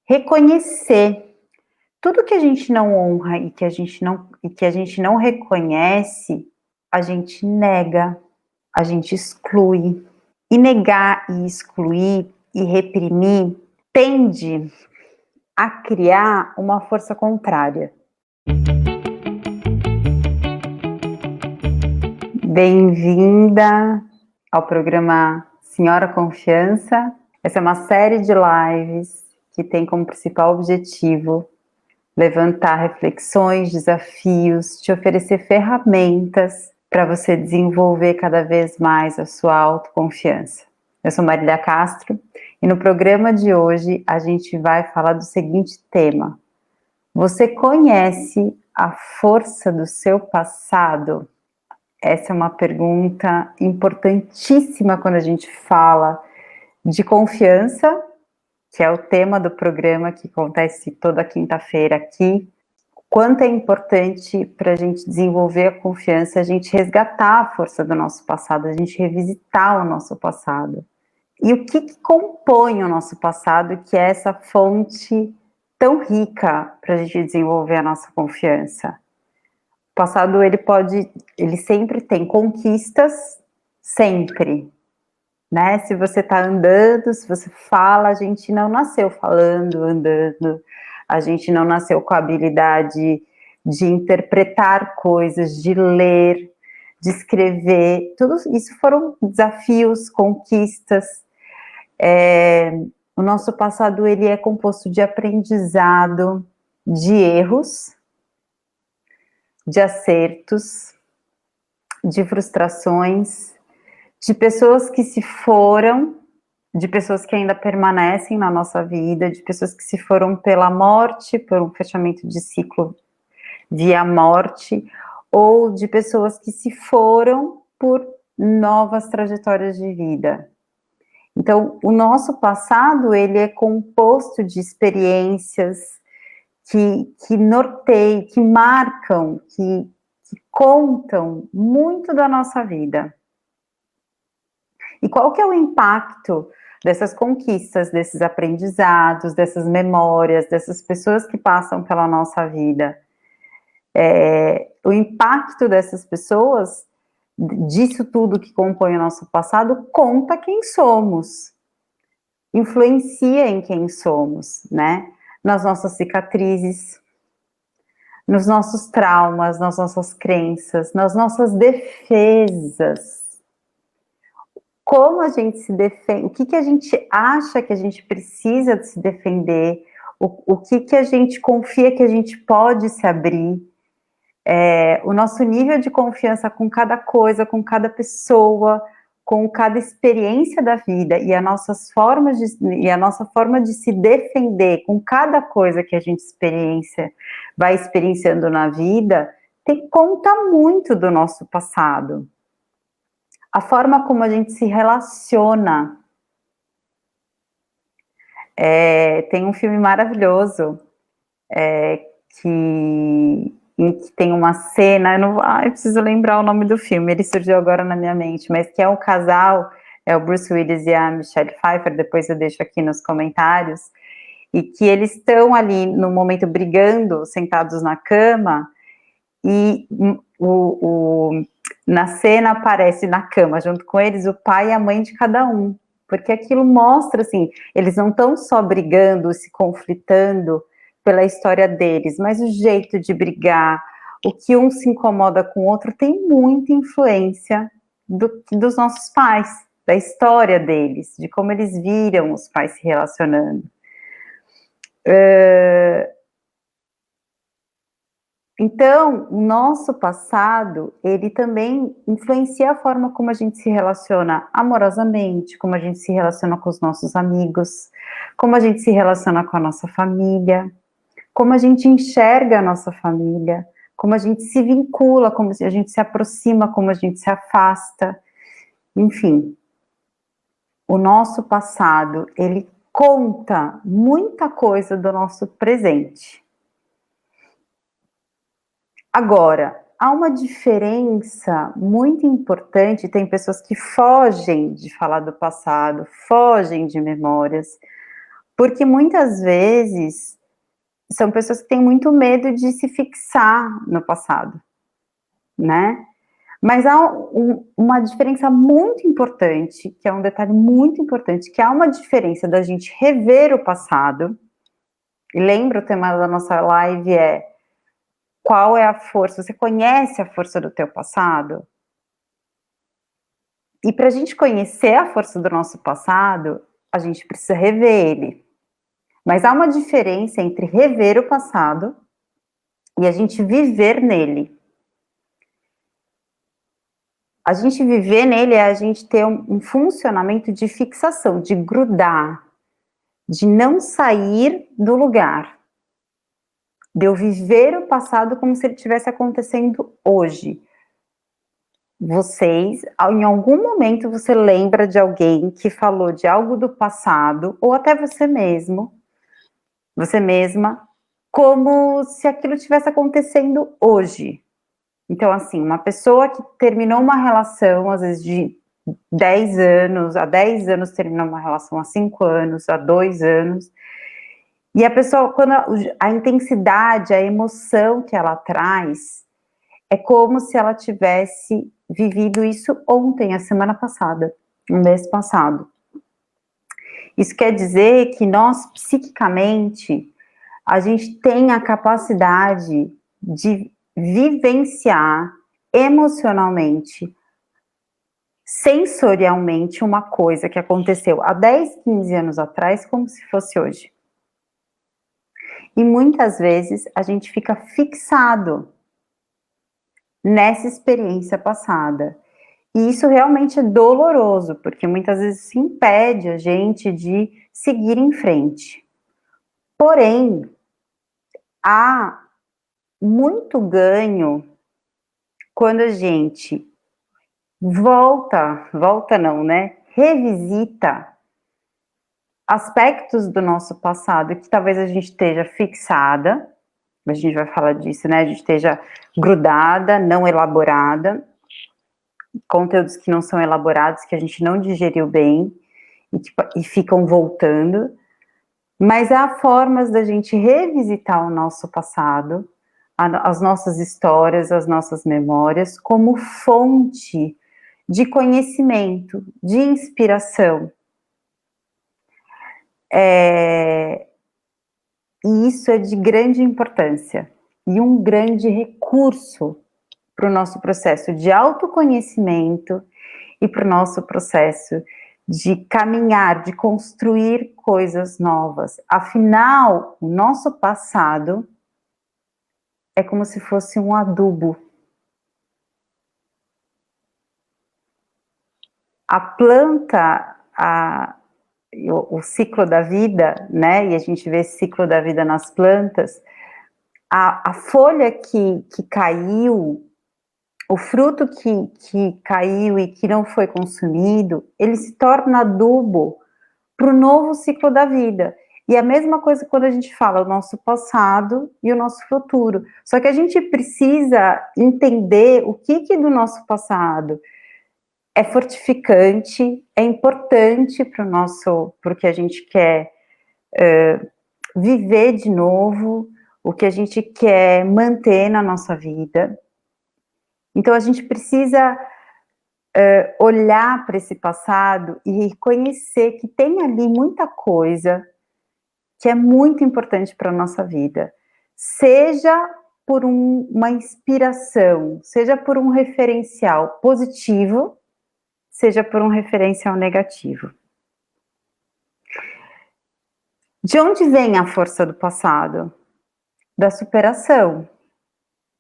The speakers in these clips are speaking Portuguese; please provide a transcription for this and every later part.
reconhecer tudo que a gente não honra e que a gente não reconhece, a gente nega, a gente exclui. E negar e excluir e reprimir tende a criar uma força contrária. Bem-vinda ao programa Senhora Confiança. Essa é uma série de lives que tem como principal objetivo levantar reflexões, desafios, te oferecer ferramentas para você desenvolver cada vez mais a sua autoconfiança. Eu sou Marília Castro e no programa de hoje a gente vai falar do seguinte tema: você conhece a força do seu passado? Essa é uma pergunta importantíssima quando a gente fala de confiança, que é o tema do programa que acontece toda quinta-feira aqui. Quanto é importante para a gente desenvolver a confiança, a gente resgatar a força do nosso passado, a gente revisitar o nosso passado. E o que compõe o nosso passado, que é essa fonte tão rica para a gente desenvolver a nossa confiança? O passado, ele sempre tem conquistas, sempre, né? Se você está andando, se você fala, a gente não nasceu falando, andando, a gente não nasceu com a habilidade de interpretar coisas, de ler, de escrever, tudo isso foram desafios, conquistas. O nosso passado, ele é composto de aprendizado, de erros, de acertos, de frustrações, de pessoas que se foram, de pessoas que ainda permanecem na nossa vida, de pessoas que se foram pela morte, por um fechamento de ciclo via morte, ou de pessoas que se foram por novas trajetórias de vida. Então, o nosso passado, ele é composto de experiências que norteiam, que marcam, que contam muito da nossa vida. E qual que é o impacto dessas conquistas, desses aprendizados, dessas memórias, dessas pessoas que passam pela nossa vida? O impacto dessas pessoas, disso tudo que compõe o nosso passado, conta quem somos, influencia em quem somos, né? Nas nossas cicatrizes, nos nossos traumas, nas nossas crenças, nas nossas defesas. Como a gente se defende, o que a gente acha que a gente precisa de se defender, o que a gente confia que a gente pode se abrir, o nosso nível de confiança com cada coisa, com cada pessoa, com cada experiência da vida e a nossa forma de se defender com cada coisa que a gente vai experienciando na vida, conta muito do nosso passado. A forma como a gente se relaciona. Tem um filme maravilhoso em que tem uma cena, eu preciso lembrar o nome do filme, ele surgiu agora na minha mente, mas que é um casal, é o Bruce Willis e a Michelle Pfeiffer, depois eu deixo aqui nos comentários, e que eles estão ali no momento brigando, sentados na cama, e na cena aparece na cama, junto com eles, o pai e a mãe de cada um, porque aquilo mostra, assim, eles não estão só brigando, se conflitando pela história deles, mas o jeito de brigar, o que um se incomoda com o outro, tem muita influência dos nossos pais, da história deles, de como eles viram os pais se relacionando. Então, o nosso passado, ele também influencia a forma como a gente se relaciona amorosamente, como a gente se relaciona com os nossos amigos, como a gente se relaciona com a nossa família, como a gente enxerga a nossa família, como a gente se vincula, como a gente se aproxima, como a gente se afasta. Enfim, o nosso passado, ele conta muita coisa do nosso presente. Agora, há uma diferença muito importante, tem pessoas que fogem de falar do passado, fogem de memórias, Porque muitas vezes são pessoas que têm muito medo de se fixar no passado, né? Mas há uma diferença muito importante, que é um detalhe muito importante, que há uma diferença da gente rever o passado, e lembra o tema da nossa live é qual é a força, você conhece a força do teu passado? E para a gente conhecer a força do nosso passado, a gente precisa rever ele. Mas há uma diferença entre rever o passado e a gente viver nele. A gente viver nele é a gente ter um funcionamento de fixação, de grudar, de não sair do lugar. De eu viver o passado como se ele estivesse acontecendo hoje. Vocês, em algum momento você lembra de alguém que falou de algo do passado, ou até você mesmo, você mesma, como se aquilo estivesse acontecendo hoje. Então, assim, uma pessoa que terminou uma relação, às vezes de 10 anos, há 10 anos terminou uma relação há 5 anos, há 2 anos, e a pessoa, quando a intensidade, a emoção que ela traz, é como se ela tivesse vivido isso ontem, a semana passada, no mês passado. Isso quer dizer que nós, psiquicamente, a gente tem a capacidade de vivenciar emocionalmente, sensorialmente, uma coisa que aconteceu há 10, 15 anos atrás, como se fosse hoje. E muitas vezes a gente fica fixado nessa experiência passada. E isso realmente é doloroso, porque muitas vezes isso impede a gente de seguir em frente. Porém, há muito ganho quando a gente volta não, né? Revisita aspectos do nosso passado que talvez a gente esteja fixada, a gente vai falar disso, né? A gente esteja grudada, não elaborada, conteúdos que não são elaborados, que a gente não digeriu bem e ficam voltando. Mas há formas da gente revisitar o nosso passado, as nossas histórias, as nossas memórias, como fonte de conhecimento, de inspiração. E isso é de grande importância e um grande recurso para o nosso processo de autoconhecimento e para o nosso processo de caminhar, de construir coisas novas. Afinal, o nosso passado é como se fosse um adubo. A planta, o ciclo da vida, né? E a gente vê esse ciclo da vida nas plantas. A folha que caiu, o fruto que caiu e que não foi consumido, ele se torna adubo para o novo ciclo da vida. E a mesma coisa quando a gente fala o nosso passado e o nosso futuro. Só que a gente precisa entender o que do nosso passado é fortificante, é importante para o nosso, porque a gente quer viver de novo, o que a gente quer manter na nossa vida. Então a gente precisa olhar para esse passado e reconhecer que tem ali muita coisa que é muito importante para a nossa vida, seja por uma inspiração, seja por um referencial positivo, seja por um referencial negativo. De onde vem a força do passado? Da superação.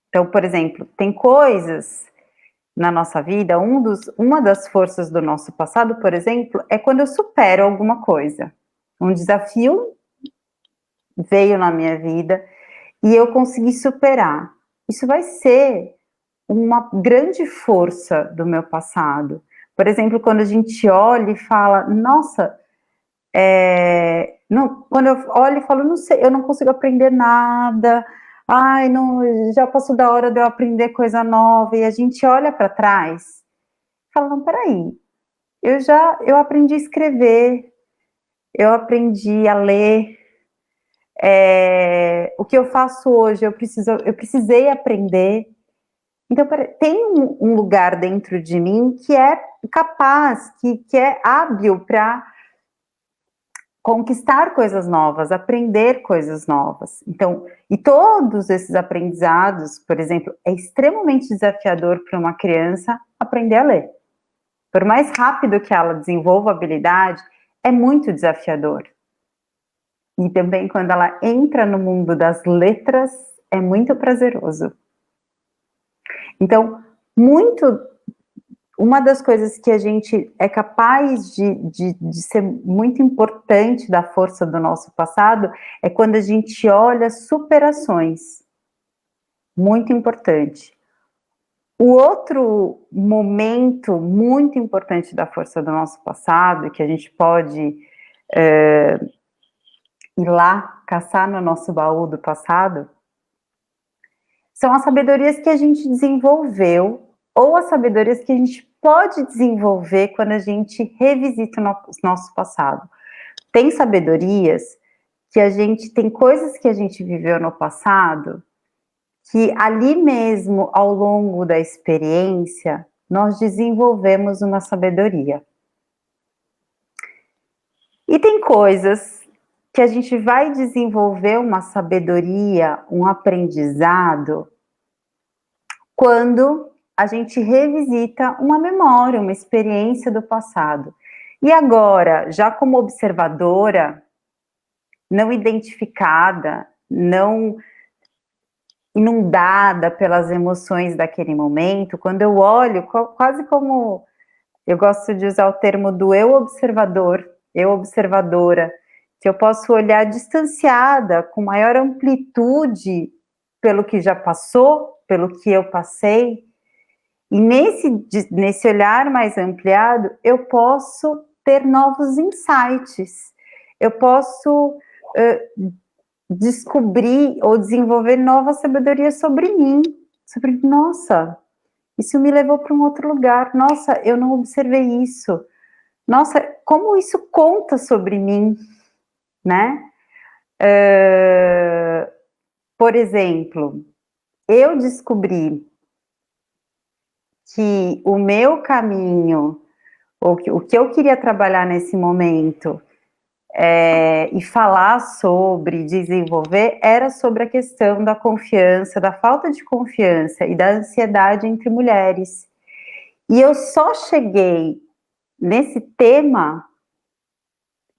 Então, por exemplo, tem coisas na nossa vida, uma das forças do nosso passado, por exemplo, é quando eu supero alguma coisa. Um desafio veio na minha vida e eu consegui superar. Isso vai ser uma grande força do meu passado. Por exemplo, quando a gente olha e fala, nossa, não, quando eu olho e falo, não sei, eu não consigo aprender nada, ai, não, já passou da hora de eu aprender coisa nova, e a gente olha para trás, fala, não, peraí, eu aprendi a escrever, eu aprendi a ler. O que eu faço hoje, eu precisei aprender. Então, tem um lugar dentro de mim que é capaz, que é hábil para conquistar coisas novas, aprender coisas novas. Então, e todos esses aprendizados, por exemplo, é extremamente desafiador para uma criança aprender a ler. Por mais rápido que ela desenvolva a habilidade, é muito desafiador. E também quando ela entra no mundo das letras, é muito prazeroso. Então, uma das coisas que a gente é capaz de ser muito importante da força do nosso passado é quando a gente olha superações. Muito importante. O outro momento muito importante da força do nosso passado, que a gente pode ir lá caçar no nosso baú do passado, são as sabedorias que a gente desenvolveu ou as sabedorias que a gente pode desenvolver quando a gente revisita o nosso passado. Tem sabedorias que tem coisas que a gente viveu no passado que ali mesmo, ao longo da experiência, nós desenvolvemos uma sabedoria. E tem coisas que a gente vai desenvolver uma sabedoria, um aprendizado, quando a gente revisita uma memória, uma experiência do passado. E agora, já como observadora, não identificada, não inundada pelas emoções daquele momento, quando eu olho, quase como, eu gosto de usar o termo do eu observador, eu observadora, que eu posso olhar distanciada, com maior amplitude pelo que já passou, pelo que eu passei, e nesse olhar mais ampliado, eu posso ter novos insights, eu posso descobrir ou desenvolver nova sabedoria sobre mim, sobre, nossa, isso me levou para um outro lugar, nossa, eu não observei isso, nossa, como isso conta sobre mim, né? Por exemplo, eu descobri que o meu caminho, o que eu queria trabalhar nesse momento, e falar sobre, desenvolver, era sobre a questão da confiança, da falta de confiança e da ansiedade entre mulheres. E eu só cheguei nesse tema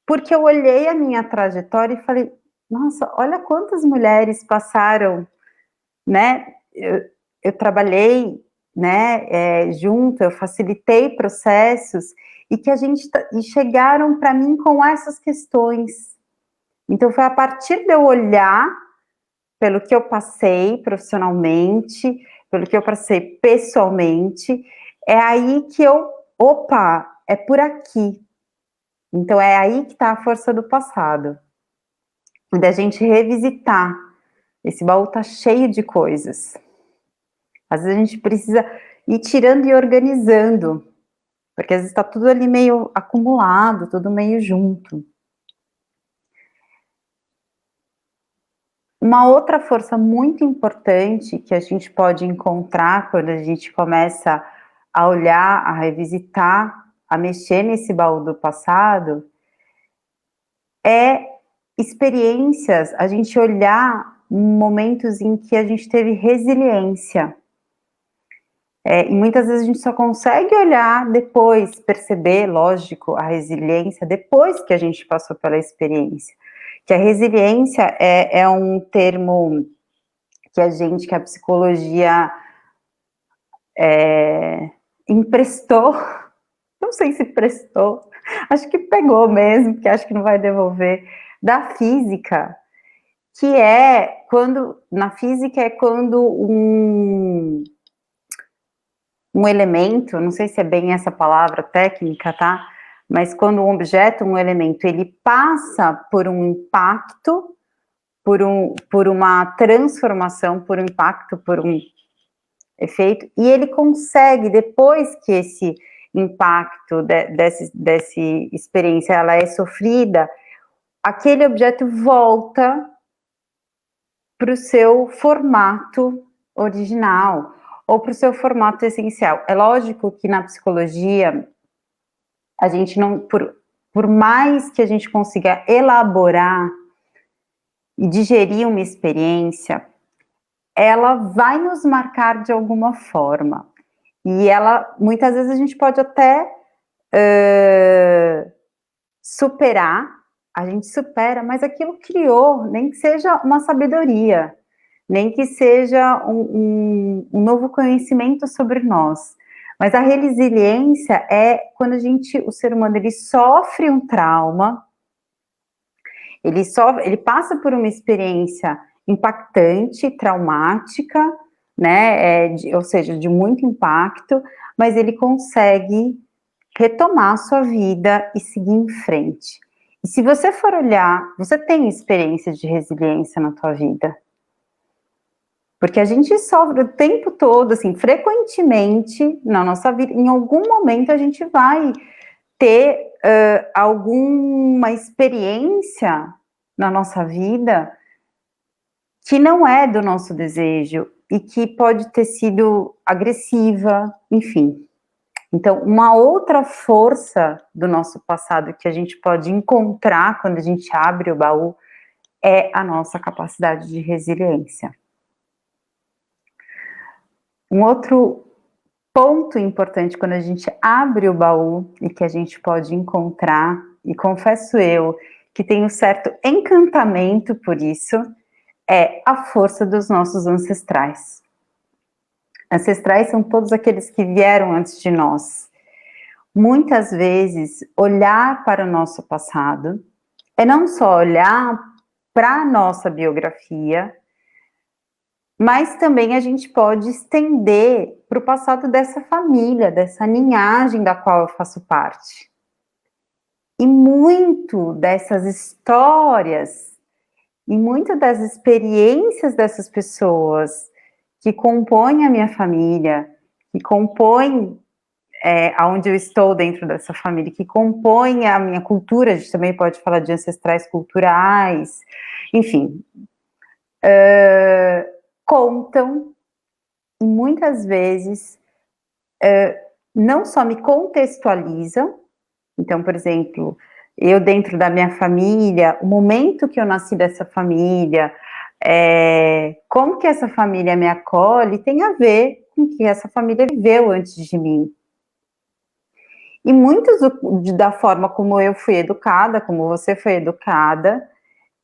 porque eu olhei a minha trajetória e falei, nossa, olha quantas mulheres passaram, né? Eu trabalhei, né, junto, eu facilitei processos e que e chegaram para mim com essas questões. Então foi a partir de eu olhar pelo que eu passei profissionalmente, pelo que eu passei pessoalmente, é aí que opa, é por aqui. Então é aí que está a força do passado. E da gente revisitar. Esse baú está cheio de coisas. Às vezes a gente precisa ir tirando e organizando, porque às vezes está tudo ali meio acumulado, tudo meio junto. Uma outra força muito importante que a gente pode encontrar quando a gente começa a olhar, a revisitar, a mexer nesse baú do passado, é experiências, a gente olhar momentos em que a gente teve resiliência. E muitas vezes a gente só consegue olhar depois, perceber, lógico, a resiliência depois que a gente passou pela experiência. Que a resiliência é um termo que a psicologia emprestou, não sei se prestou, acho que pegou mesmo, porque acho que não vai devolver, da física, que na física é quando um elemento, não sei se é bem essa palavra técnica, tá? Mas quando um objeto, um elemento, ele passa por um impacto, por uma transformação, por um impacto, por um efeito, e ele consegue, depois que esse impacto dessa experiência ela é sofrida, aquele objeto volta para o seu formato original, ou para o seu formato essencial. É lógico que na psicologia, a gente não, por mais que a gente consiga elaborar e digerir uma experiência, ela vai nos marcar de alguma forma. E ela, muitas vezes a gente pode até superar, a gente supera, mas aquilo criou, nem que seja uma sabedoria, nem que seja um novo conhecimento sobre nós. Mas a resiliência é quando o ser humano, ele sofre um trauma, ele passa por uma experiência impactante, traumática, né, ou seja, de muito impacto, mas ele consegue retomar sua vida e seguir em frente. E se você for olhar, você tem experiências de resiliência na tua vida? Porque a gente sofre o tempo todo, assim, frequentemente na nossa vida, em algum momento a gente vai ter alguma experiência na nossa vida que não é do nosso desejo e que pode ter sido agressiva, enfim. Então, uma outra força do nosso passado que a gente pode encontrar quando a gente abre o baú é a nossa capacidade de resiliência. Um outro ponto importante quando a gente abre o baú e que a gente pode encontrar, e confesso eu que tenho certo encantamento por isso, é a força dos nossos ancestrais. Ancestrais são todos aqueles que vieram antes de nós. Muitas vezes, olhar para o nosso passado é não só olhar para a nossa biografia, mas também a gente pode estender para o passado dessa família, dessa linhagem da qual eu faço parte. E muito dessas histórias, e muito das experiências dessas pessoas que compõem a minha família, que compõem aonde eu estou dentro dessa família, que compõem a minha cultura, a gente também pode falar de ancestrais culturais, enfim, contam, e muitas vezes não só me contextualizam, então, por exemplo, eu dentro da minha família, o momento que eu nasci dessa família, como que essa família me acolhe, tem a ver com o que essa família viveu antes de mim. E muitos da forma como eu fui educada, como você foi educada,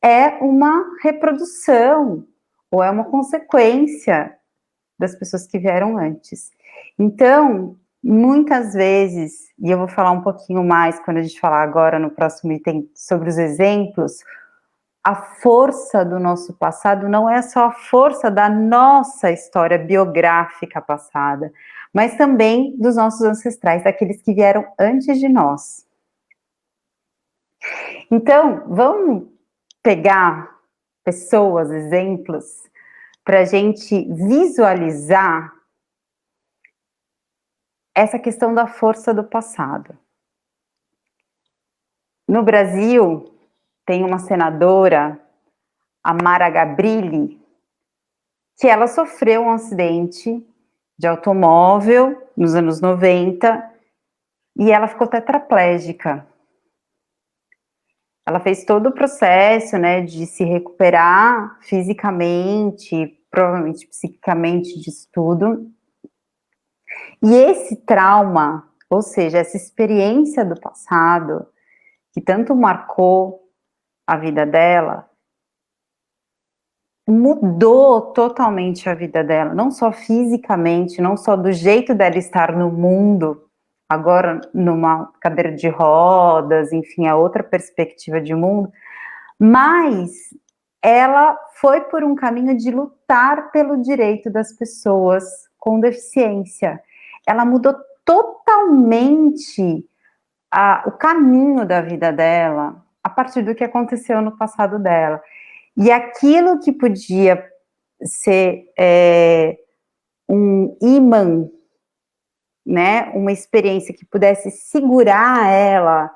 é uma reprodução, ou é uma consequência das pessoas que vieram antes. Então, muitas vezes, e eu vou falar um pouquinho mais quando a gente falar agora no próximo item sobre os exemplos, a força do nosso passado não é só a força da nossa história biográfica passada, mas também dos nossos ancestrais, daqueles que vieram antes de nós. Então, vamos pegar pessoas, exemplos, para a gente visualizar essa questão da força do passado. No Brasil, tem uma senadora, a Mara Gabrilli, que ela sofreu um acidente de automóvel nos anos 90 e ela ficou tetraplégica. Ela fez todo o processo, né, de se recuperar fisicamente, provavelmente psiquicamente disso tudo. E esse trauma, ou seja, essa experiência do passado, que tanto marcou a vida dela, mudou totalmente a vida dela, não só fisicamente, não só do jeito dela estar no mundo, agora numa cadeira de rodas, enfim, a outra perspectiva de mundo, mas ela foi por um caminho de lutar pelo direito das pessoas com deficiência. Ela mudou totalmente o caminho da vida dela a partir do que aconteceu no passado dela. E aquilo que podia ser um imã, né, uma experiência que pudesse segurar ela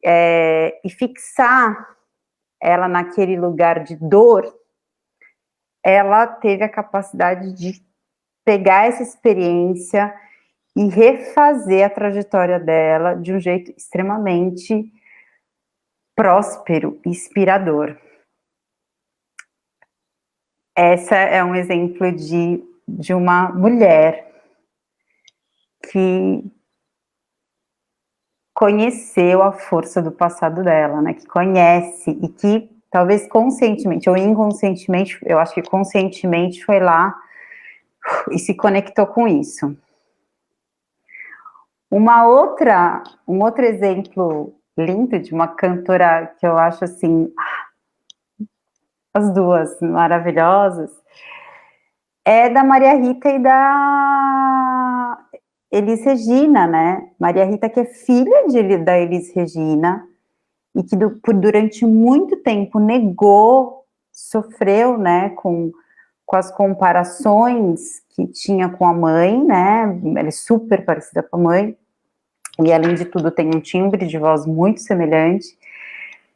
e fixar ela naquele lugar de dor, ela teve a capacidade de pegar essa experiência e refazer a trajetória dela de um jeito extremamente próspero, inspirador. Essa é um exemplo de uma mulher que conheceu a força do passado dela, né? Que conhece e que talvez conscientemente ou inconscientemente, eu acho que conscientemente foi lá e se conectou com isso. Um outro exemplo lindo de uma cantora que eu acho assim, as duas maravilhosas, é da Maria Rita e da Elis Regina, né? Maria Rita, que é filha da Elis Regina, e que durante muito tempo negou, sofreu, né, com as comparações que tinha com a mãe, né? Ela é super parecida com a mãe, e além de tudo tem um timbre de voz muito semelhante.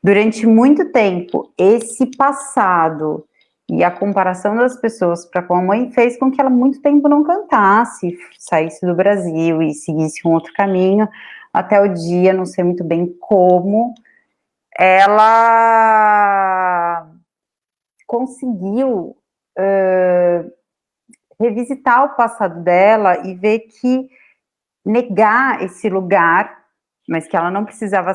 Durante muito tempo, esse passado e a comparação das pessoas para com a mãe fez com que ela muito tempo não cantasse, saísse do Brasil e seguisse um outro caminho, até o dia, não sei muito bem como, ela conseguiu revisitar o passado dela e ver que negar esse lugar, mas que ela não precisava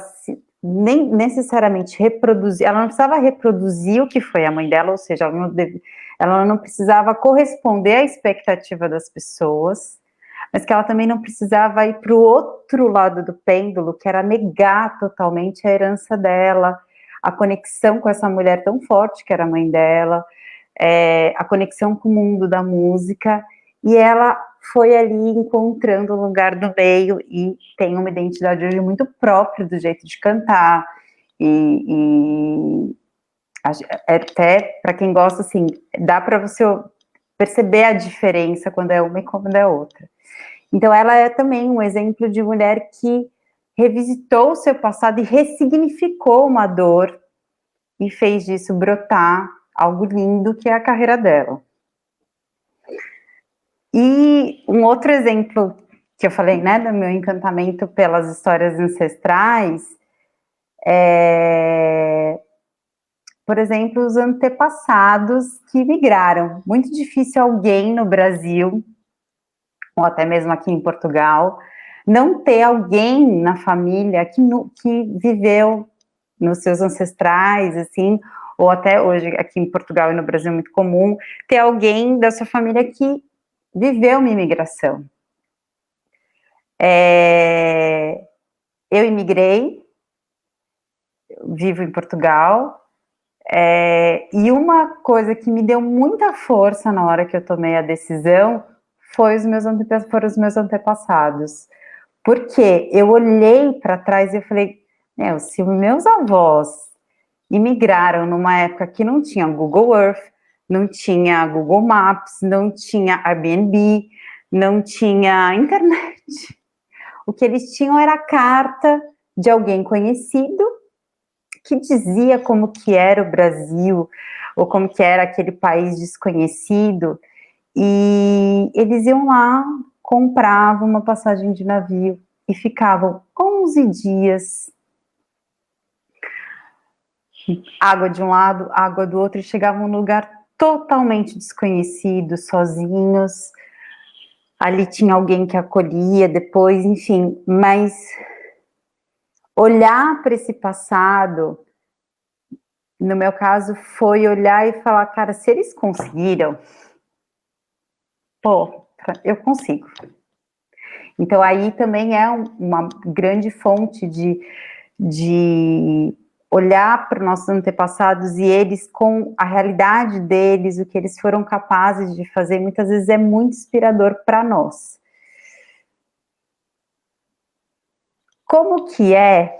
nem necessariamente reproduzir, ela não precisava reproduzir o que foi a mãe dela, ou seja, ela não precisava corresponder à expectativa das pessoas, mas que ela também não precisava ir para o outro lado do pêndulo, que era negar totalmente a herança dela, a conexão com essa mulher tão forte que era a mãe dela, a conexão com o mundo da música, e ela foi ali encontrando um lugar do meio e tem uma identidade hoje muito própria do jeito de cantar, e até para quem gosta, assim, dá para você perceber a diferença quando é uma e quando é outra. Então ela é também um exemplo de mulher que revisitou o seu passado e ressignificou uma dor e fez disso brotar algo lindo que é a carreira dela. E um outro exemplo que eu falei, né, do meu encantamento pelas histórias ancestrais, por exemplo, os antepassados que migraram. Muito difícil alguém no Brasil, ou até mesmo aqui em Portugal, não ter alguém na família que viveu nos seus ancestrais, assim, ou até hoje aqui em Portugal e no Brasil é muito comum, ter alguém da sua família que viveu uma imigração. Eu imigrei, vivo em Portugal, e uma coisa que me deu muita força na hora que eu tomei a decisão foram os meus antepassados. Porque eu olhei para trás e eu falei, se os meus avós imigraram numa época que não tinha Google Earth, não tinha Google Maps, não tinha Airbnb, não tinha internet. O que eles tinham era a carta de alguém conhecido que dizia como que era o Brasil, ou como que era aquele país desconhecido, e eles iam lá, compravam uma passagem de navio e ficavam 11 dias, água de um lado, água do outro, e chegavam num lugar totalmente desconhecido, sozinhos. Ali tinha alguém que acolhia depois, enfim, mas olhar para esse passado, no meu caso, foi olhar e falar, cara, se eles conseguiram, pô, eu consigo. Então aí também é uma grande fonte de olhar para os nossos antepassados e eles com a realidade deles, o que eles foram capazes de fazer, muitas vezes é muito inspirador para nós. Como que é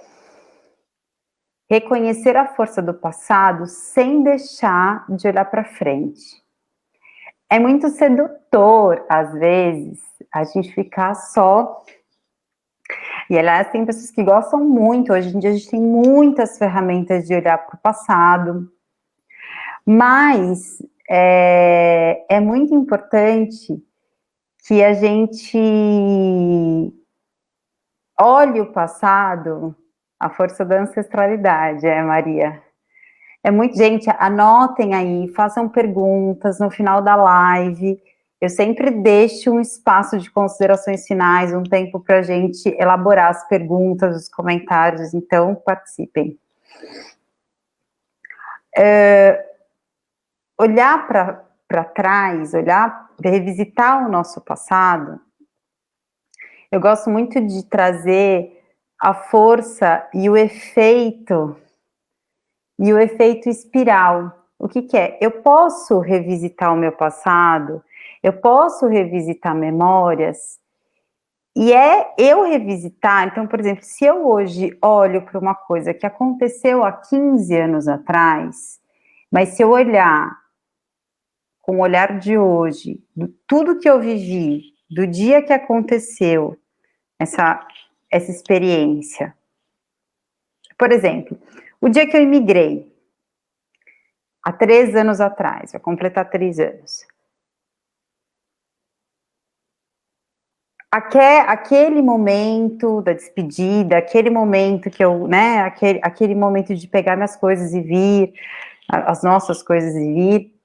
reconhecer a força do passado sem deixar de olhar para frente? É muito sedutor, às vezes, a gente ficar só E, aliás, tem pessoas que gostam muito. Hoje em dia a gente tem muitas ferramentas de olhar para o passado, mas é muito importante que a gente olhe o passado, a força da ancestralidade, Maria. É muito, gente, anotem aí, façam perguntas no final da live. Eu sempre deixo um espaço de considerações finais, um tempo para a gente elaborar as perguntas, os comentários, então participem. Olhar para trás, revisitar o nosso passado, eu gosto muito de trazer a força e o efeito espiral. O que é? Eu posso revisitar o meu passado, eu posso revisitar memórias, e eu revisitar. Então, por exemplo, se eu hoje olho para uma coisa que aconteceu há 15 anos atrás, mas se eu olhar com o olhar de hoje, tudo que eu vivi, do dia que aconteceu essa experiência. Por exemplo, o dia que eu imigrei, há 3 anos atrás, vai completar 3 anos. Aquele momento da despedida, aquele momento que eu, né, aquele momento de pegar minhas coisas e vir, as nossas coisas e vir,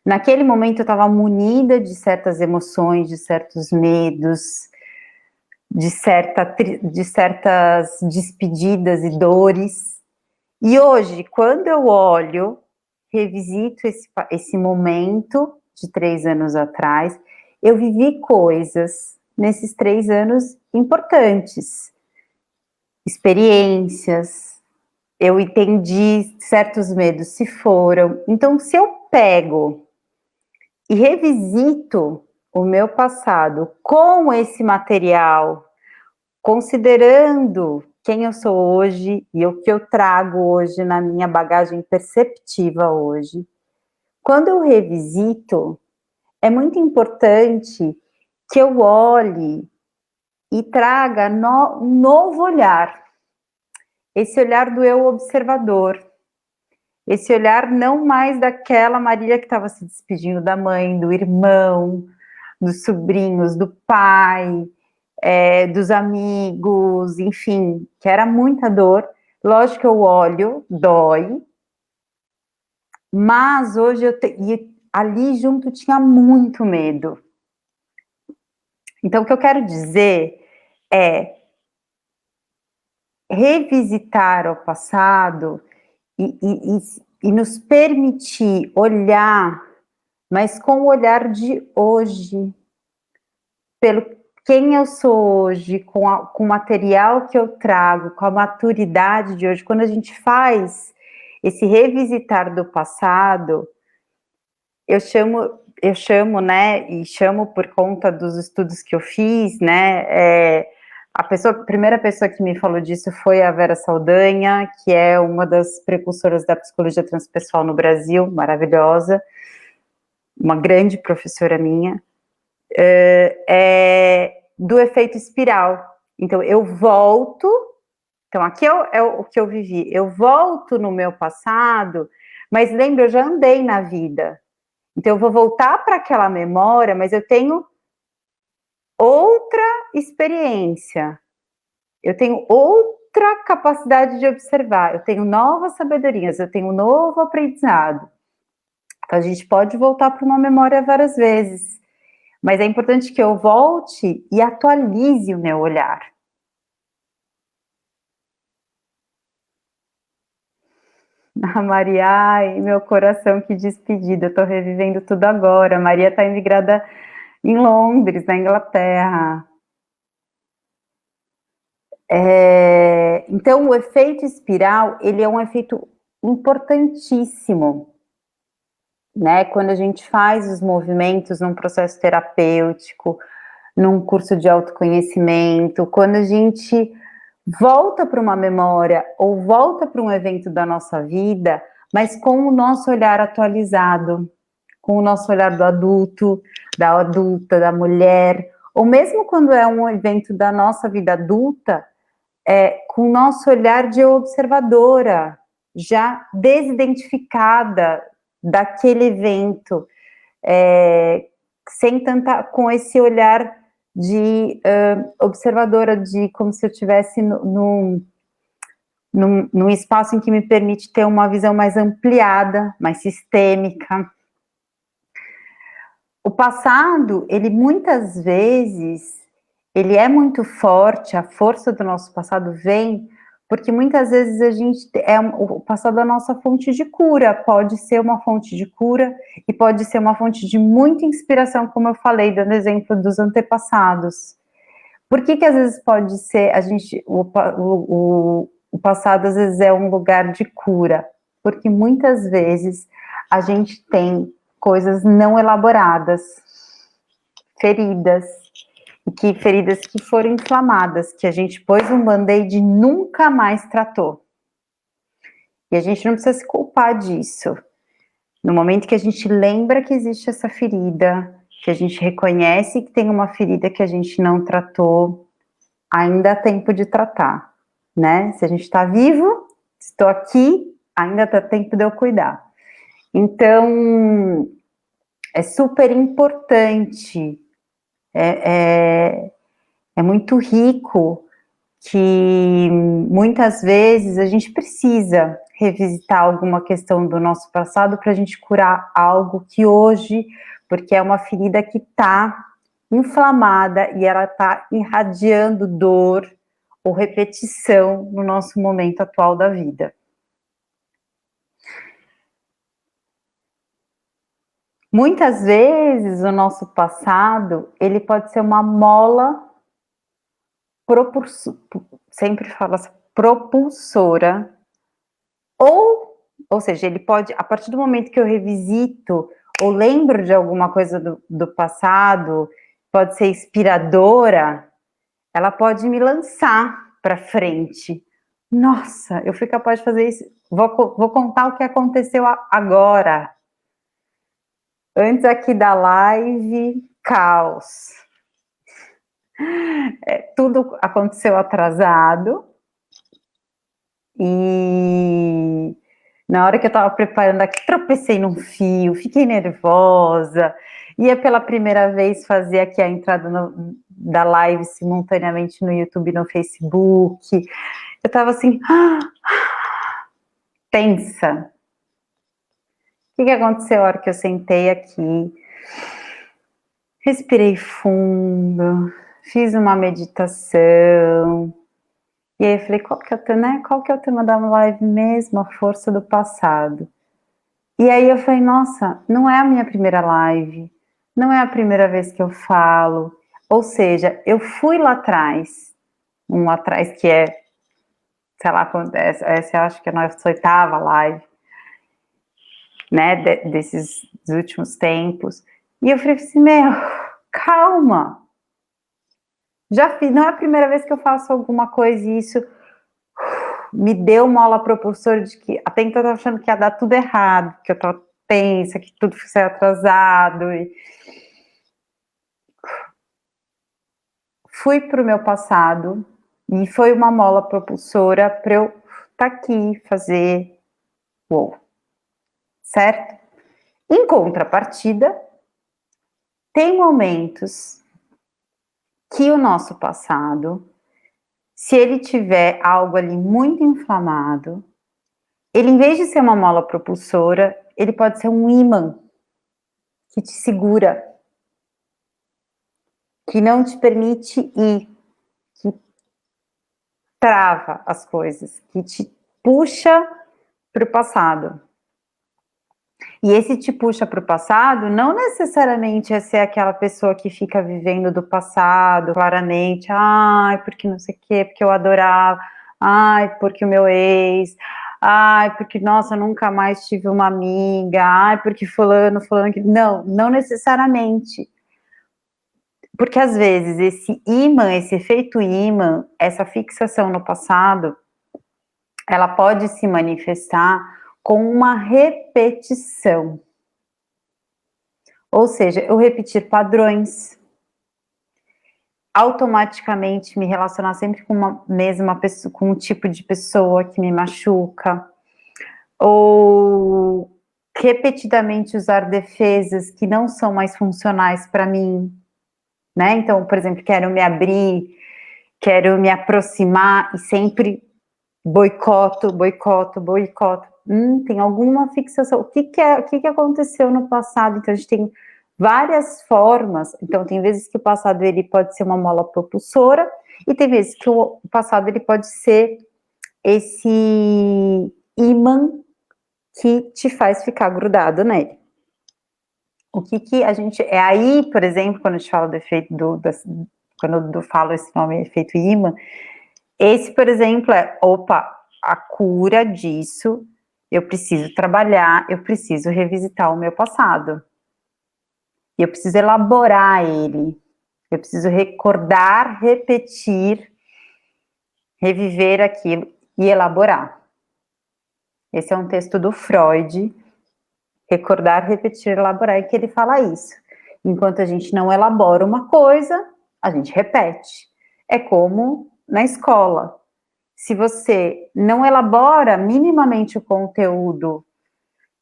naquele momento eu estava munida de certas emoções, de certos medos, de certas despedidas e dores. E hoje, quando eu olho, revisito esse momento de 3 anos atrás, eu vivi coisas nesses 3 anos importantes, experiências, eu entendi certos medos se foram. Então, se eu pego e revisito o meu passado com esse material, considerando quem eu sou hoje e o que eu trago hoje na minha bagagem perceptiva hoje, quando eu revisito, é muito importante que eu olhe e traga um novo olhar, esse olhar do eu observador, esse olhar não mais daquela Maria que estava se despedindo da mãe, do irmão, dos sobrinhos, do pai, dos amigos, enfim, que era muita dor. Lógico que eu olho, dói, mas hoje e ali junto tinha muito medo. Então, o que eu quero dizer é revisitar o passado e nos permitir olhar, mas com o olhar de hoje, pelo quem eu sou hoje, com o material que eu trago, com a maturidade de hoje. Quando a gente faz esse revisitar do passado, eu chamo, né, e chamo por conta dos estudos que eu fiz, né, a primeira pessoa que me falou disso foi a Vera Saldanha, que é uma das precursoras da psicologia transpessoal no Brasil, maravilhosa, uma grande professora minha, do efeito espiral. Então, eu volto, então aqui é o que eu vivi, eu volto no meu passado, mas lembra, eu já andei na vida, então eu vou voltar para aquela memória, mas eu tenho outra experiência, eu tenho outra capacidade de observar, eu tenho novas sabedorias, eu tenho um novo aprendizado. Então, a gente pode voltar para uma memória várias vezes, mas é importante que eu volte e atualize o meu olhar. A Maria, ai, meu coração, que despedida, eu tô revivendo tudo agora. A Maria está imigrada em Londres, na Inglaterra. Então, o efeito espiral, ele é um efeito importantíssimo, né? Quando a gente faz os movimentos num processo terapêutico, num curso de autoconhecimento, quando a gente volta para uma memória ou volta para um evento da nossa vida, mas com o nosso olhar atualizado, com o nosso olhar do adulto, da adulta, da mulher, ou mesmo quando é um evento da nossa vida adulta, com o nosso olhar de observadora, já desidentificada daquele evento, sem tanta, com esse olhar de observadora, de como se eu estivesse num espaço em que me permite ter uma visão mais ampliada, mais sistêmica. O passado, ele muitas vezes, ele é muito forte, a força do nosso passado vem, porque muitas vezes o passado é a nossa fonte de cura, pode ser uma fonte de cura e pode ser uma fonte de muita inspiração, como eu falei, dando exemplo dos antepassados. Por que às vezes pode ser, o passado às vezes é um lugar de cura? Porque muitas vezes a gente tem coisas não elaboradas, feridas que foram inflamadas, que a gente pôs um band-aid e nunca mais tratou. E a gente não precisa se culpar disso. No momento que a gente lembra que existe essa ferida, que a gente reconhece que tem uma ferida que a gente não tratou, ainda há tempo de tratar, né? Se a gente está vivo, estou aqui, ainda dá tempo de eu cuidar. Então, é super importante, é muito rico, que muitas vezes a gente precisa revisitar alguma questão do nosso passado para a gente curar algo que hoje, porque é uma ferida que está inflamada e ela está irradiando dor ou repetição no nosso momento atual da vida. Muitas vezes o nosso passado, ele pode ser uma mola sempre falo assim, propulsora, ou seja, ele pode, a partir do momento que eu revisito ou lembro de alguma coisa do passado, pode ser inspiradora, ela pode me lançar para frente. Nossa, eu fui capaz de fazer isso. Vou contar o que aconteceu agora. Antes aqui da live, caos. Tudo aconteceu atrasado. E na hora que eu estava preparando aqui, tropecei num fio, fiquei nervosa. Ia pela primeira vez fazer aqui a entrada da live simultaneamente no YouTube e no Facebook. Eu estava assim, tensa. O que aconteceu na hora que eu sentei aqui? Respirei fundo, fiz uma meditação. E aí eu falei, qual que é o tema da live mesmo? A força do passado. E aí eu falei, nossa, não é a minha primeira live, não é a primeira vez que eu falo. Ou seja, eu fui lá atrás, que é, sei lá, essa eu acho que é a nossa 8ª live, né, desses últimos tempos. E eu falei assim, calma. Já fiz, não é a primeira vez que eu faço alguma coisa e isso me deu uma aula propulsora de que até então eu estava achando que ia dar tudo errado, que eu estava tensa, que tudo fosse atrasado. Fui para o meu passado e foi uma mola propulsora para eu estar aqui, fazer certo? Em contrapartida, tem momentos que o nosso passado, se ele tiver algo ali muito inflamado, ele, em vez de ser uma mola propulsora, ele pode ser um ímã que te segura, que não te permite ir, que trava as coisas, que te puxa para o passado. E esse te puxa para o passado, não necessariamente é ser aquela pessoa que fica vivendo do passado, claramente, ai, porque não sei o quê, porque eu adorava, ai, porque o meu ex, ai, porque, nossa, nunca mais tive uma amiga, ai, porque fulano, não necessariamente. Porque às vezes esse imã, esse efeito imã, essa fixação no passado, ela pode se manifestar com uma repetição. Ou seja, eu repetir padrões, automaticamente me relacionar sempre com uma mesma pessoa, com um tipo de pessoa que me machuca, ou repetidamente usar defesas que não são mais funcionais para mim, né? Então, por exemplo, quero me abrir, quero me aproximar e sempre boicoto, boicoto, boicoto. Tem alguma fixação. O que aconteceu no passado? Então, a gente tem várias formas. Então, tem vezes que o passado ele pode ser uma mola propulsora e tem vezes que o passado ele pode ser esse imã que te faz ficar grudado nele. O que a gente... É aí, por exemplo, quando a gente fala do efeito quando eu falo esse nome, efeito imã, esse, por exemplo, opa, a cura disso, eu preciso trabalhar, eu preciso revisitar o meu passado. E eu preciso elaborar ele. Eu preciso recordar, repetir, reviver aquilo e elaborar. Esse é um texto do Freud, recordar, repetir, elaborar, e que ele fala isso. Enquanto a gente não elabora uma coisa, a gente repete. É como na escola. Se você não elabora minimamente o conteúdo,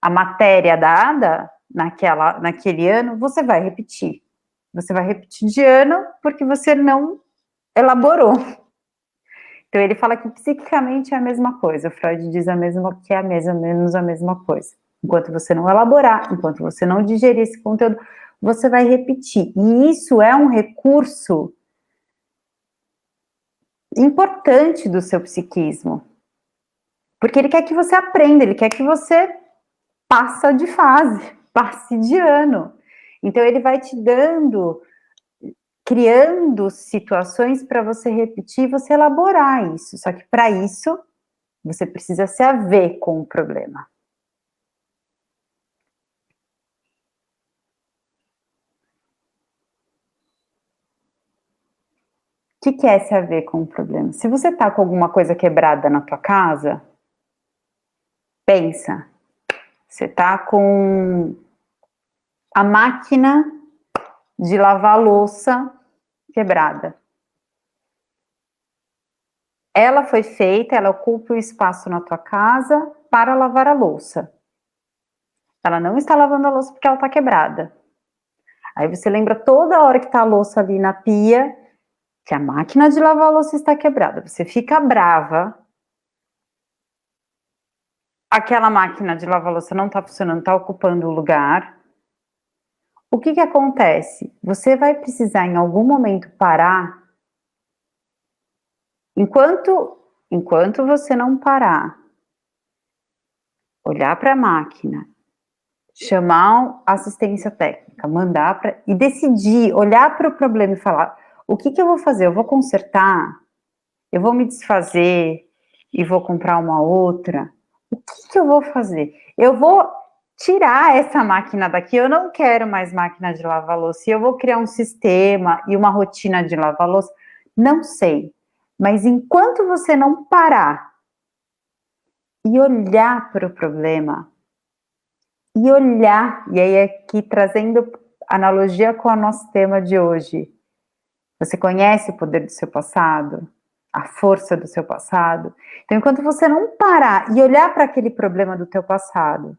a matéria dada naquele ano, você vai repetir. Você vai repetir de ano porque você não elaborou. Então ele fala que psiquicamente é a mesma coisa. O Freud diz que é a mesma, menos a mesma coisa. Enquanto você não elaborar, enquanto você não digerir esse conteúdo, você vai repetir. E isso é um recurso importante do seu psiquismo. Porque ele quer que você aprenda, ele quer que você passe de fase, passe de ano. Então ele vai te dando, criando situações para você repetir e você elaborar isso. Só que para isso, você precisa se haver com o problema. O que é se haver com o problema? Se você está com alguma coisa quebrada na tua casa, pensa, você está com a máquina de lavar louça quebrada. Ela foi feita, ela ocupa o espaço na tua casa para lavar a louça. Ela não está lavando a louça porque ela está quebrada. Aí você lembra toda hora que está a louça ali na pia, que a máquina de lavar a louça está quebrada. Você fica brava. Aquela máquina de lavar a louça não está funcionando, está ocupando o lugar. O que acontece? Você vai precisar em algum momento parar. Enquanto você não parar, olhar para a máquina, chamar assistência técnica, mandar para e decidir, olhar para o problema e falar: o que eu vou fazer? Eu vou consertar? Eu vou me desfazer e vou comprar uma outra? O que eu vou fazer? Eu vou tirar essa máquina daqui, eu não quero mais máquina de lavar louça, e eu vou criar um sistema e uma rotina de lavar louça? Não sei, mas enquanto você não parar e olhar para o problema, e olhar, e aí aqui trazendo analogia com o nosso tema de hoje, você conhece o poder do seu passado? A força do seu passado? Então, enquanto você não parar e olhar para aquele problema do teu passado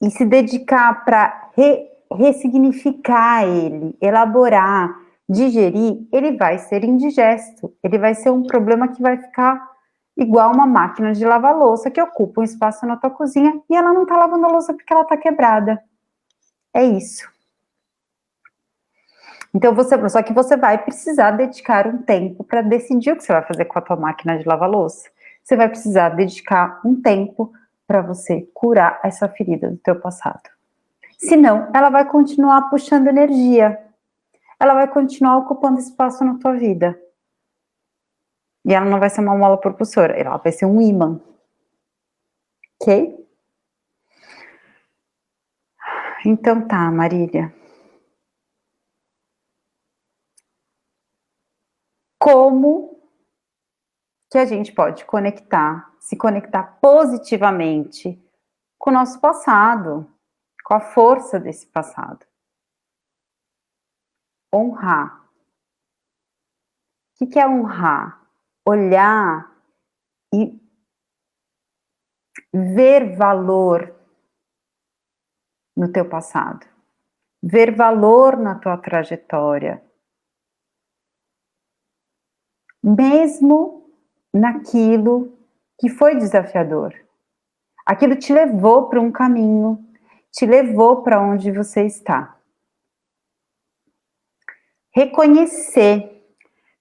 e se dedicar para ressignificar ele, elaborar, digerir, ele vai ser indigesto. Ele vai ser um problema que vai ficar igual uma máquina de lavar louça que ocupa um espaço na tua cozinha e ela não está lavando a louça porque ela está quebrada. É isso. Então, só que você vai precisar dedicar um tempo para decidir o que você vai fazer com a tua máquina de lavar louça. Você vai precisar dedicar um tempo para você curar essa ferida do teu passado. Senão, ela vai continuar puxando energia. Ela vai continuar ocupando espaço na tua vida. E ela não vai ser uma mola propulsora, ela vai ser um ímã. Ok? Então tá, Marília. Como que a gente pode se conectar positivamente com o nosso passado, com a força desse passado? Honrar. O que é honrar? Olhar e ver valor no teu passado. Ver valor na tua trajetória. Mesmo naquilo que foi desafiador. Aquilo te levou para um caminho, te levou para onde você está. Reconhecer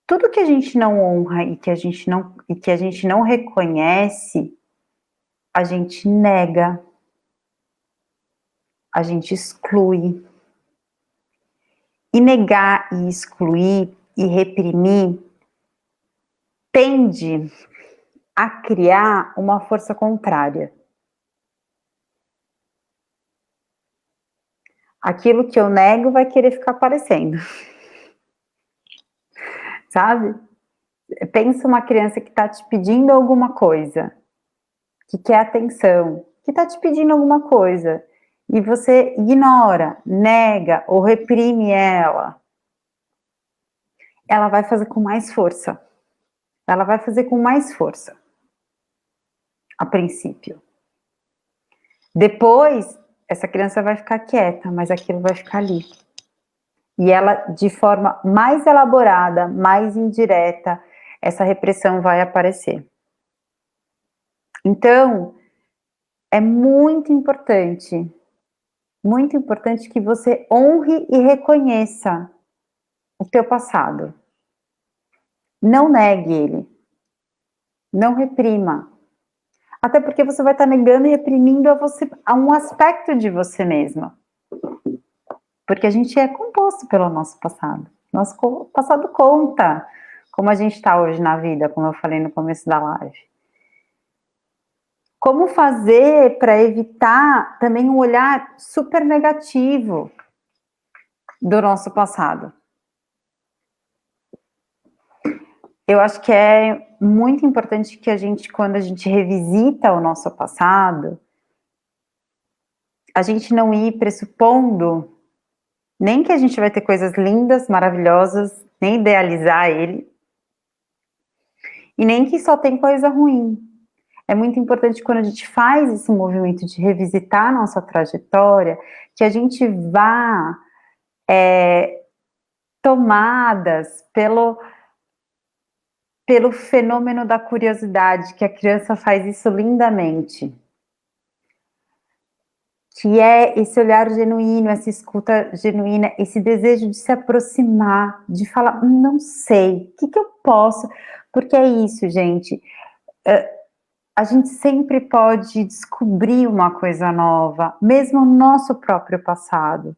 tudo que a gente não honra e que a gente não reconhece, a gente nega, a gente exclui. E negar e excluir e reprimir tende a criar uma força contrária. Aquilo que eu nego vai querer ficar aparecendo. Sabe? Pensa uma criança que está te pedindo alguma coisa, que quer atenção, que está te pedindo alguma coisa, e você ignora, nega ou reprime ela vai fazer com mais força. Ela vai fazer com mais força, a princípio. Depois, essa criança vai ficar quieta, mas aquilo vai ficar ali. E ela, de forma mais elaborada, mais indireta, essa repressão vai aparecer. Então, é muito importante que você honre e reconheça o teu passado. Não negue ele. Não reprima. Até porque você vai estar negando e reprimindo a um aspecto de você mesma. Porque a gente é composto pelo nosso passado. Nosso passado conta como a gente está hoje na vida, como eu falei no começo da live. Como fazer para evitar também um olhar super negativo do nosso passado? Eu acho que é muito importante que a gente, quando a gente revisita o nosso passado, a gente não ir pressupondo nem que a gente vai ter coisas lindas, maravilhosas, nem idealizar ele, e nem que só tem coisa ruim. É muito importante quando a gente faz esse movimento de revisitar a nossa trajetória, que a gente vá tomadas pelo fenômeno da curiosidade, que a criança faz isso lindamente. Que é esse olhar genuíno, essa escuta genuína, esse desejo de se aproximar, de falar, não sei, o que eu posso? Porque é isso, gente. A gente sempre pode descobrir uma coisa nova, mesmo no nosso próprio passado.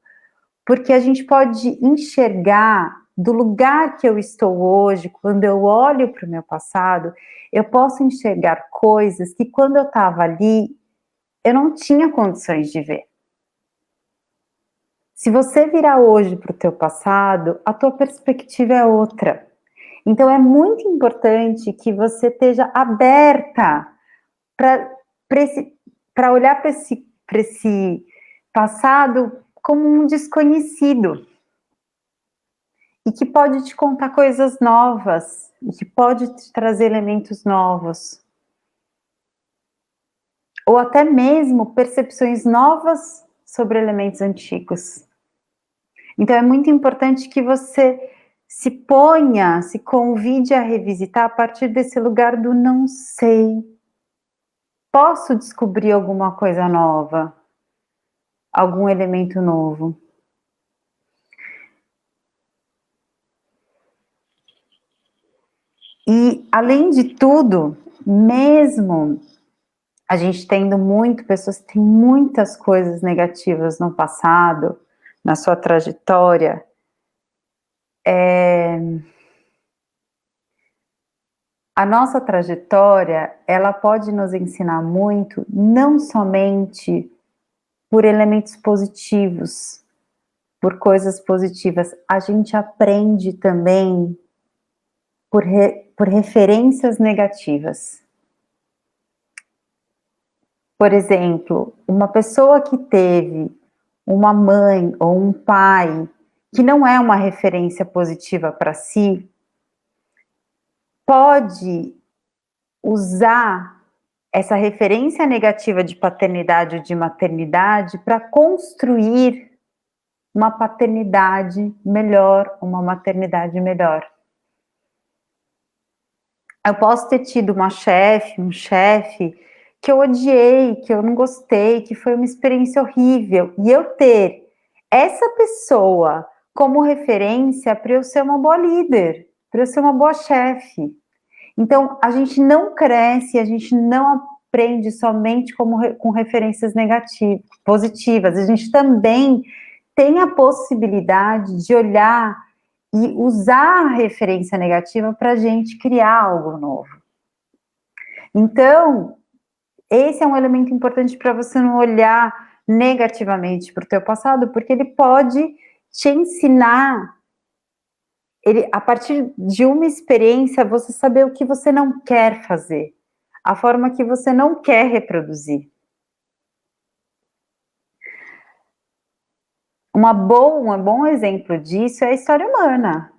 Porque a gente pode enxergar do lugar que eu estou hoje, quando eu olho para o meu passado, eu posso enxergar coisas que quando eu estava ali, eu não tinha condições de ver. Se você virar hoje para o teu passado, a tua perspectiva é outra. Então é muito importante que você esteja aberta para olhar para esse passado como um desconhecido. E que pode te contar coisas novas, e que pode te trazer elementos novos. Ou até mesmo percepções novas sobre elementos antigos. Então é muito importante que você se ponha, se convide a revisitar a partir desse lugar do não sei. Posso descobrir alguma coisa nova? Algum elemento novo? E, além de tudo, mesmo a gente tendo pessoas que têm muitas coisas negativas no passado, na sua trajetória, a nossa trajetória, ela pode nos ensinar muito, não somente por elementos positivos, por coisas positivas, a gente aprende também por referências negativas. Por exemplo, uma pessoa que teve uma mãe ou um pai que não é uma referência positiva para si, pode usar essa referência negativa de paternidade ou de maternidade para construir uma paternidade melhor, uma maternidade melhor. Eu posso ter tido uma chefe, um chefe, que eu odiei, que eu não gostei, que foi uma experiência horrível, e eu ter essa pessoa como referência para eu ser uma boa líder, para eu ser uma boa chefe. Então, a gente não cresce, a gente não aprende somente com referências negativas, positivas, a gente também tem a possibilidade de olhar e usar a referência negativa para a gente criar algo novo. Então, esse é um elemento importante para você não olhar negativamente para o teu passado, porque ele pode te ensinar, a partir de uma experiência, você saber o que você não quer fazer, a forma que você não quer reproduzir. Um bom exemplo disso é a história humana.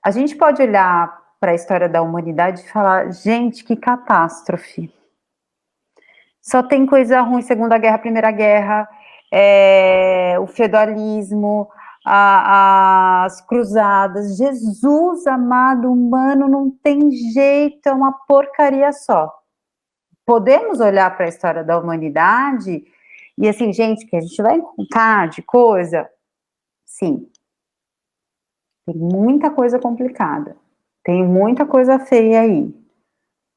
A gente pode olhar para a história da humanidade e falar, gente, que catástrofe. Só tem coisa ruim, Segunda Guerra, Primeira Guerra, o feudalismo, as cruzadas. Jesus amado, humano, não tem jeito, é uma porcaria só. Podemos olhar para a história da humanidade e assim, gente, que a gente vai encontrar de coisa, sim, tem muita coisa complicada, tem muita coisa feia aí,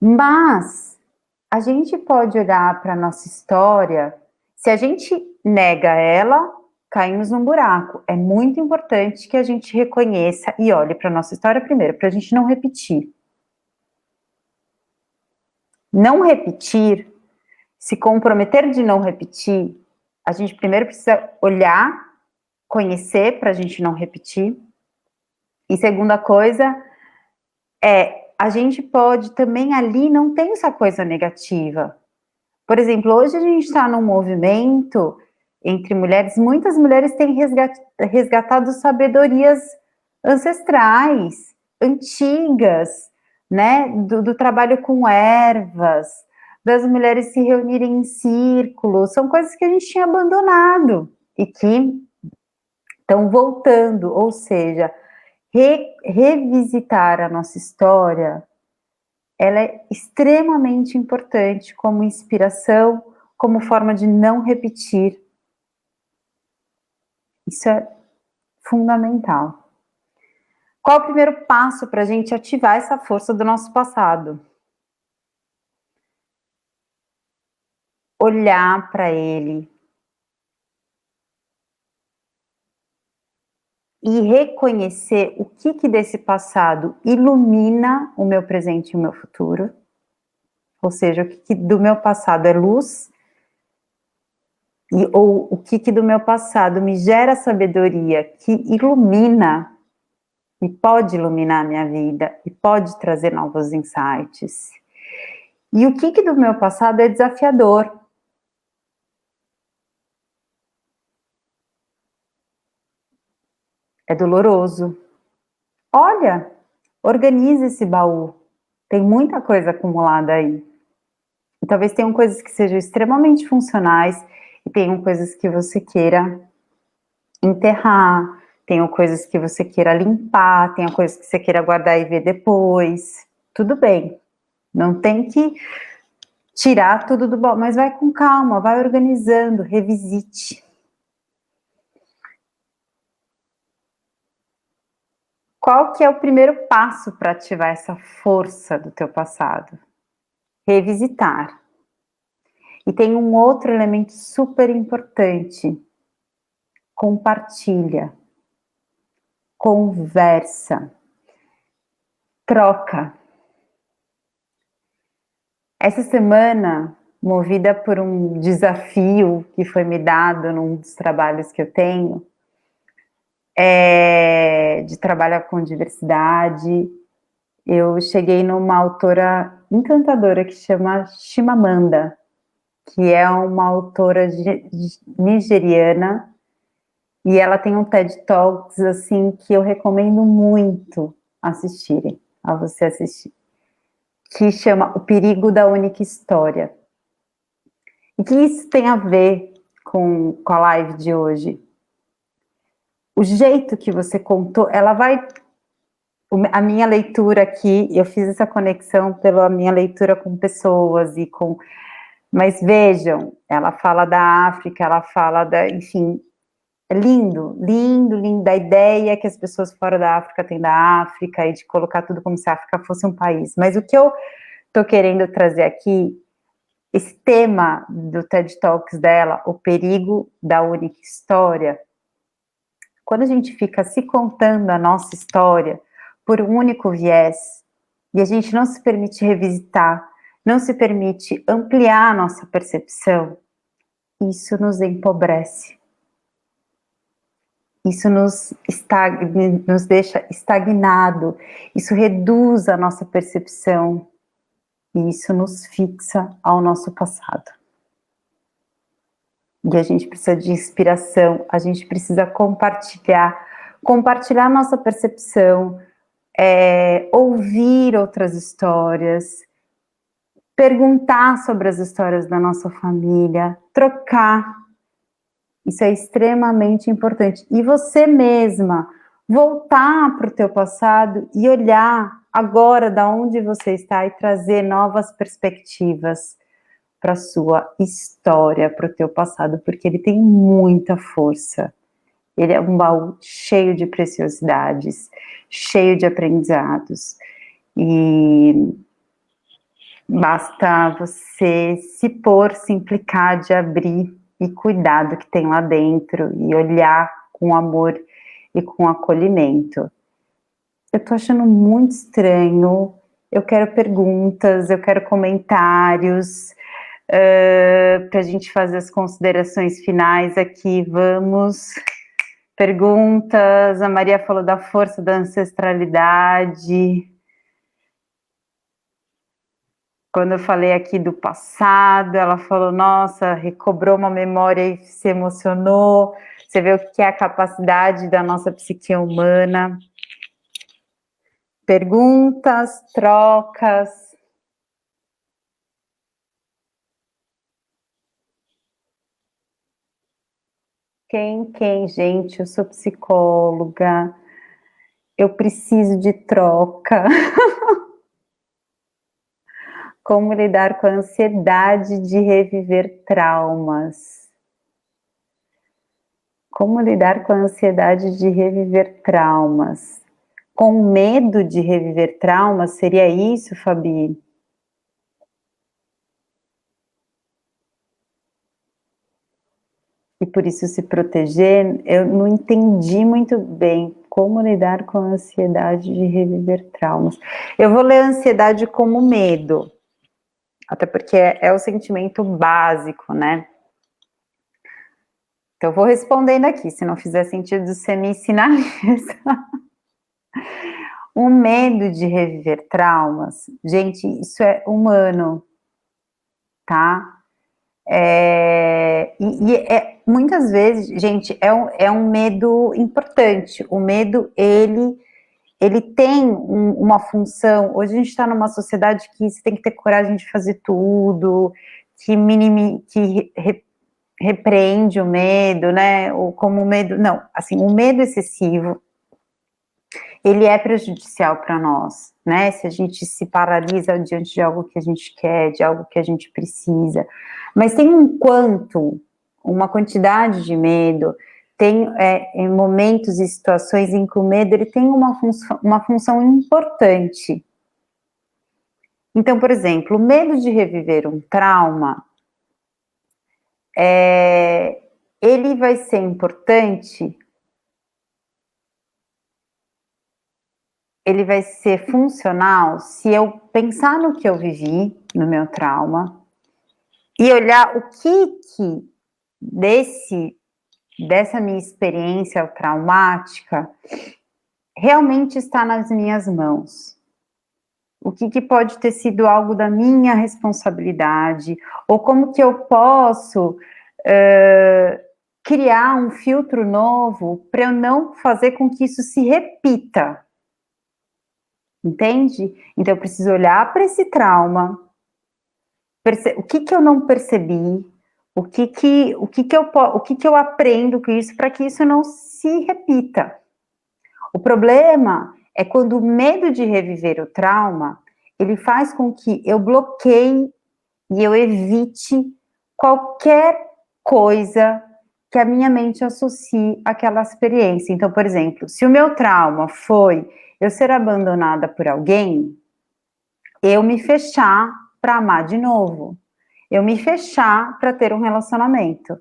mas a gente pode olhar para a nossa história, se a gente nega ela, caímos num buraco. É muito importante que a gente reconheça e olhe para a nossa história primeiro, para a gente não repetir. Não repetir, se comprometer de não repetir, a gente primeiro precisa olhar, conhecer para a gente não repetir. E segunda coisa a gente pode também ali não tem essa coisa negativa. Por exemplo, hoje a gente está num movimento entre mulheres, muitas mulheres têm resgatado sabedorias ancestrais, antigas, né, do trabalho com ervas, das mulheres se reunirem em círculos, são coisas que a gente tinha abandonado e que estão voltando, ou seja, revisitar a nossa história, ela é extremamente importante como inspiração, como forma de não repetir. Isso é fundamental. Qual é o primeiro passo para a gente ativar essa força do nosso passado? Olhar para ele e reconhecer o que desse passado ilumina o meu presente e o meu futuro. Ou seja, o que do meu passado é luz, ou o que do meu passado me gera sabedoria que ilumina e pode iluminar a minha vida e pode trazer novos insights. E o que do meu passado é desafiador. É doloroso. Olha, organize esse baú. Tem muita coisa acumulada aí. E talvez tenham coisas que sejam extremamente funcionais e tenham coisas que você queira enterrar, tenham coisas que você queira limpar, tenham coisas que você queira guardar e ver depois. Tudo bem. Não tem que tirar tudo do baú, mas vai com calma, vai organizando, revisite. Qual que é o primeiro passo para ativar essa força do teu passado? Revisitar. E tem um outro elemento super importante. Compartilha. Conversa. Troca. Essa semana, movida por um desafio que foi me dado num dos trabalhos que eu tenho, de trabalhar com diversidade, eu cheguei numa autora encantadora que chama Chimamanda, que é uma autora nigeriana E ela tem um TED Talks, assim, que eu recomendo muito assistirem, a você assistir, que chama O Perigo da Única História. E que isso tem a ver com a live de hoje? O jeito que você contou, ela vai... A minha leitura aqui, eu fiz essa conexão pela minha leitura com pessoas e com... Mas vejam, ela fala da África, ela fala da... Enfim, é lindo, lindo, lindo, a ideia que as pessoas fora da África têm da África e de colocar tudo como se a África fosse um país. Mas o que eu estou querendo trazer aqui, esse tema do TED Talks dela, o perigo da única história, quando a gente fica se contando a nossa história por um único viés, e a gente não se permite revisitar, não se permite ampliar a nossa percepção, isso nos empobrece. Isso nos deixa estagnado, isso reduz a nossa percepção, e isso nos fixa ao nosso passado. E a gente precisa de inspiração, a gente precisa compartilhar a nossa percepção, ouvir outras histórias, perguntar sobre as histórias da nossa família, trocar. Isso é extremamente importante. E você mesma voltar para o teu passado e olhar agora da onde você está e trazer novas perspectivas para a sua história, para o teu passado, porque ele tem muita força. Ele é um baú cheio de preciosidades, cheio de aprendizados. E basta você se pôr, se implicar, de abrir e cuidar do que tem lá dentro e olhar com amor e com acolhimento. Eu tô achando muito estranho, eu quero perguntas, eu quero comentários, para a gente fazer as considerações finais aqui, vamos. Perguntas, a Maria falou da força da ancestralidade. Quando eu falei aqui do passado, ela falou, nossa, recobrou uma memória e se emocionou. Você vê o que é a capacidade da nossa psique humana. Perguntas, trocas. Quem, gente? Eu sou psicóloga. Eu preciso de troca. Como lidar com a ansiedade de reviver traumas? Como lidar com a ansiedade de reviver traumas? Com medo de reviver traumas, seria isso, Fabi? E por isso se proteger? Eu não entendi muito bem como lidar com a ansiedade de reviver traumas. Eu vou ler a ansiedade como medo, até porque é o sentimento básico, né? Então eu vou respondendo aqui, se não fizer sentido você me sinaliza. O medo de reviver traumas, gente, isso é humano, tá? Muitas vezes, gente, é um medo importante. O medo, ele tem uma função. Hoje a gente está numa sociedade que você tem que ter coragem de fazer tudo, que repreende o medo, né? Ou como o medo... Não, assim, o medo excessivo, ele é prejudicial para nós, né? Se a gente se paralisa diante de algo que a gente quer, de algo que a gente precisa. Mas tem uma quantidade de medo, tem em momentos e situações em que o medo ele tem uma função importante. Então, por exemplo, o medo de reviver um trauma, ele vai ser importante, ele vai ser funcional se eu pensar no que eu vivi, no meu trauma, e olhar o que dessa minha experiência traumática realmente está nas minhas mãos. O que pode ter sido algo da minha responsabilidade, ou como que eu posso criar um filtro novo para eu não fazer com que isso se repita. Entende? Então, eu preciso olhar para esse trauma, o que eu não percebi, o que eu aprendo com isso para que isso não se repita. O problema é quando o medo de reviver o trauma, ele faz com que eu bloqueie e eu evite qualquer coisa que a minha mente associe àquela experiência. Então, por exemplo, se o meu trauma foi eu ser abandonada por alguém, eu me fechar para amar de novo. Eu me fechar para ter um relacionamento.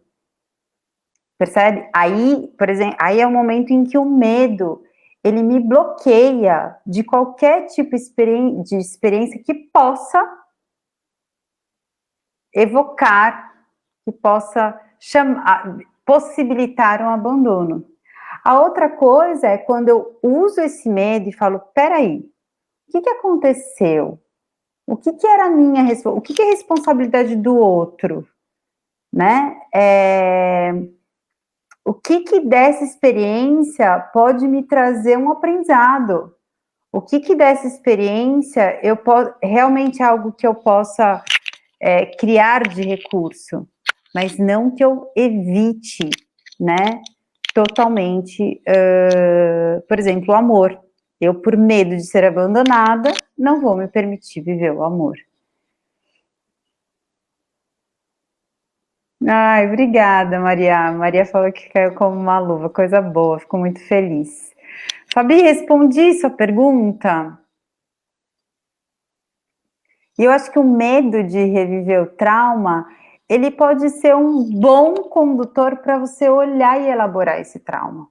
Percebe? Aí, por exemplo, aí é o momento em que o medo, ele me bloqueia de qualquer tipo de experiência que possa evocar, que possa possibilitar um abandono. A outra coisa é quando eu uso esse medo e falo, peraí, o que aconteceu? O que era a minha responsabilidade? O que é responsabilidade do outro? Né? O que dessa experiência pode me trazer um aprendizado? O que dessa experiência realmente é algo que eu possa criar de recurso, mas não que eu evite, né? Totalmente, por exemplo, o amor. Eu, por medo de ser abandonada, não vou me permitir viver o amor. Ai, obrigada, Maria. Maria falou que caiu como uma luva, coisa boa, fico muito feliz. Fabi, respondi sua pergunta? E eu acho que o medo de reviver o trauma, ele pode ser um bom condutor para você olhar e elaborar esse trauma.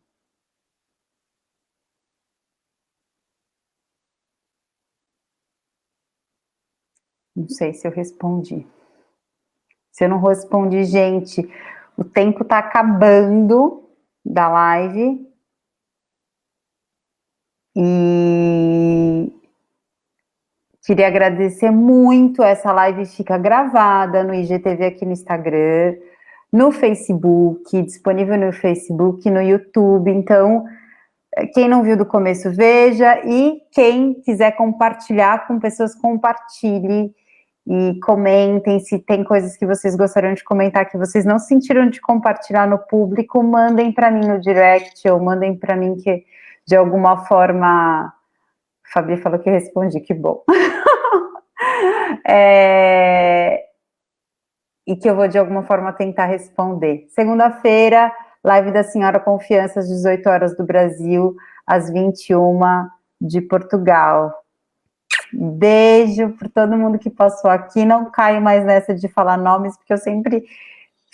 Não sei se eu respondi. Se eu não respondi, gente, o tempo está acabando da live. E queria agradecer muito. Essa live fica gravada no IGTV aqui no Instagram, no Facebook, disponível no Facebook, no YouTube. Então, quem não viu do começo, veja. E quem quiser compartilhar com pessoas, compartilhe. E comentem, se tem coisas que vocês gostariam de comentar, que vocês não sentiram de compartilhar no público, mandem para mim no direct, ou mandem para mim que, de alguma forma... Fabi falou que eu respondi, que bom. E que eu vou, de alguma forma, tentar responder. Segunda-feira, live da Senhora Confiança, às 18 horas do Brasil, às 21 de Portugal. Beijo para todo mundo que passou aqui. Não caio mais nessa de falar nomes, porque eu sempre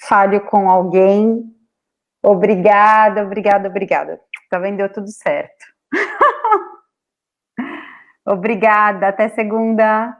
falho com alguém. Obrigada, obrigada, obrigada. Tá vendo? Deu tudo certo. Obrigada, até segunda.